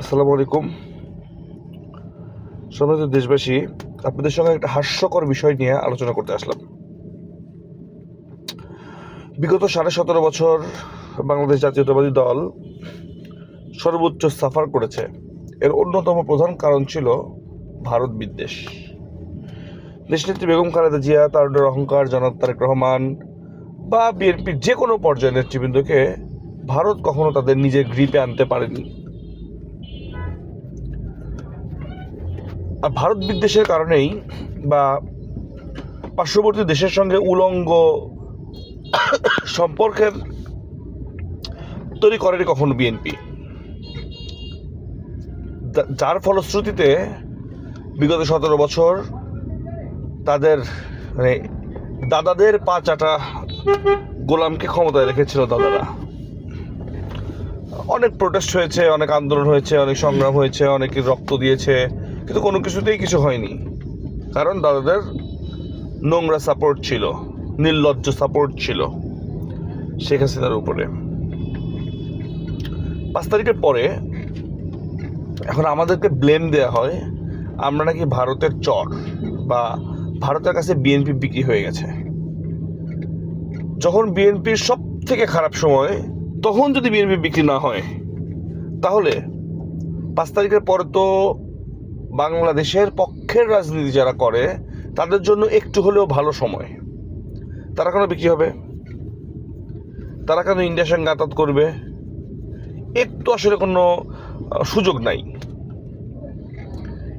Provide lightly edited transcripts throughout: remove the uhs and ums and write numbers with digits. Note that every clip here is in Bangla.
আসসালামু আলাইকুম। সম্মানিত দেশবাসী, আপনাদের সঙ্গে একটা হাস্যকর বিষয় নিয়ে আলোচনা করতে আসলাম। বিগত 17.5 বছর বাংলাদেশ জাতীয়তাবাদী দল সর্বোচ্চ সাফার করেছে। এর অন্যতম প্রধান কারণ ছিল ভারত বিদ্বেষ। দেশনেত্রী বেগম খালেদা জিয়া, তারুণ্যের অহংকার জনাব তারেক রহমান বা বিএনপির যে কোনো পর্যায়ের নেতৃবৃন্দকে ভারত কখনো তাদের নিজের গ্রিপে আনতে পারেনি। আর ভারত বিদ্বেষের কারণেই বা পার্শ্ববর্তী দেশের সঙ্গে উলঙ্গ সম্পর্কের তৈরি করেনি কখনো বিএনপি, যার ফলশ্রুতিতে বিগত 17 বছর তাদের দাদাদের পা চাটা গোলামকে ক্ষমতায় রেখেছিল দাদারা। অনেক প্রোটেস্ট হয়েছে, অনেক আন্দোলন হয়েছে, অনেক সংগ্রাম হয়েছে, অনেকে রক্ত দিয়েছে, কিন্তু কোনো কিছুতেই কিছু হয়নি, কারণ দাদাদের নোংরা সাপোর্ট ছিল, নির্লজ্জ সাপোর্ট ছিল শেখ হাসিনার উপরে। 5 তারিখের পরে এখন আমাদেরকে ব্লেম দেওয়া হয় আমরা নাকি ভারতের চর বা ভারতের কাছে বিএনপি বিক্রি হয়ে গেছে। যখন বিএনপির সব থেকে খারাপ সময়, তখন যদি বিএনপি বিক্রি না হয়, তাহলে 5 তারিখের পরে তো বাংলাদেশের পক্ষের রাজনীতি যারা করে তাদের জন্য একটু হলেও ভালো সময়। তারা কেন বিক্রি হবে? তারা কেন ইন্ডিয়ার সঙ্গে আতাত করবে? একটু আসলে কোনো সুযোগ নাই।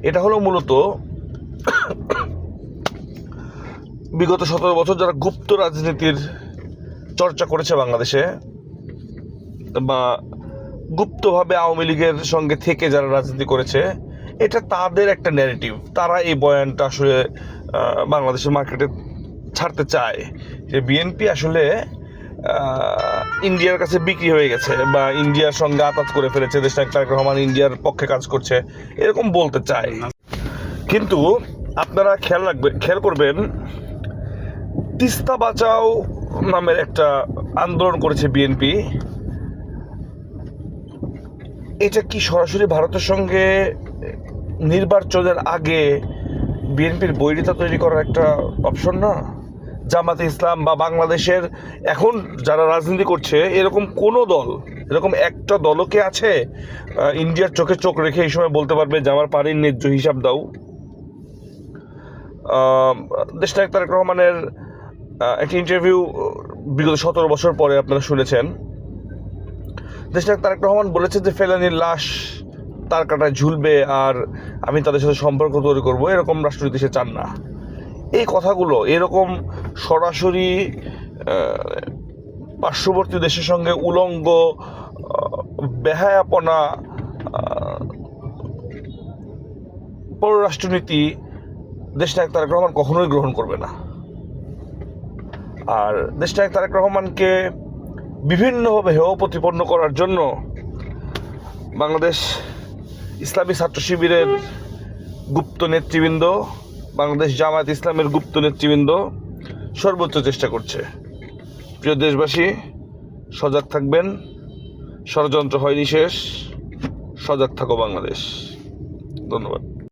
এটা হলো মূলত বিগত 17 বছর যারা গুপ্ত রাজনীতির চর্চা করেছে বাংলাদেশে, বা গুপ্তভাবে আওয়ামী লীগের সঙ্গে থেকে যারা রাজনীতি করেছে, এটা তাদের একটা ন্যারেটিভ। তারা এই বয়ানটা আসলে বাংলাদেশের মার্কেটে ছাড়তে চায় যে বিএনপি আসলে ইন্ডিয়ার কাছে বিক্রি হয়ে গেছে বা ইন্ডিয়ার সঙ্গে আতাত করে ফেলেছে, দেশনায়ক তারেক রহমান ইন্ডিয়ার পক্ষে কাজ করছে, এরকম বলতে চায়। কিন্তু আপনারা খেয়াল করবেন, তিস্তা বাঁচাও নামের একটা আন্দোলন করেছে বিএনপি। এটা কি সরাসরি ভারতের সঙ্গে নির্বাচনের আগে বিএনপির বৈরিতা তৈরি করার একটা অপশন না? জামাতে ইসলাম বা বাংলাদেশের এখন যারা রাজনীতি করছে, এরকম কোনো দল, এরকম একটা দলও কি আছে ইন্ডিয়ার চোখে চোখ রেখে এই সময় বলতে পারবে যে আমার পানির ন্যায্য হিসাব দাও? দেশনায়ক তারেক রহমানের একটা ইন্টারভিউ বিগত 17 বছর পরে আপনারা শুনেছেন। দেশনায়ক তারেক রহমান বলেছে যে ফেলানির লাশ তার কাটায় ঝুলবে আর আমি তাদের সাথে সম্পর্ক তৈরি করবো, এরকম রাষ্ট্রনীতি সে চান না। এই কথাগুলো এরকম সরাসরি পার্শ্ববর্তী দেশের সঙ্গে উলঙ্গ বেহায়াপনা পররাষ্ট্রনীতি দেশনায়ক তারেক রহমান কখনোই গ্রহণ করবে না। আর দেশনায়ক তারেক রহমানকে বিভিন্নভাবে হেয় প্রতিপন্ন করার জন্য বাংলাদেশ ইসলামী ছাত্র শিবিরের গুপ্ত নেতৃবৃন্দ, বাংলাদেশ জামায়াত ইসলামের গুপ্ত নেতৃবৃন্দ সর্বোচ্চ চেষ্টা করছে। প্রিয় দেশবাসী, সজাগ থাকবেন। ষড়যন্ত্র হয়নি শেষ। সজাগ থাকো বাংলাদেশ। ধন্যবাদ।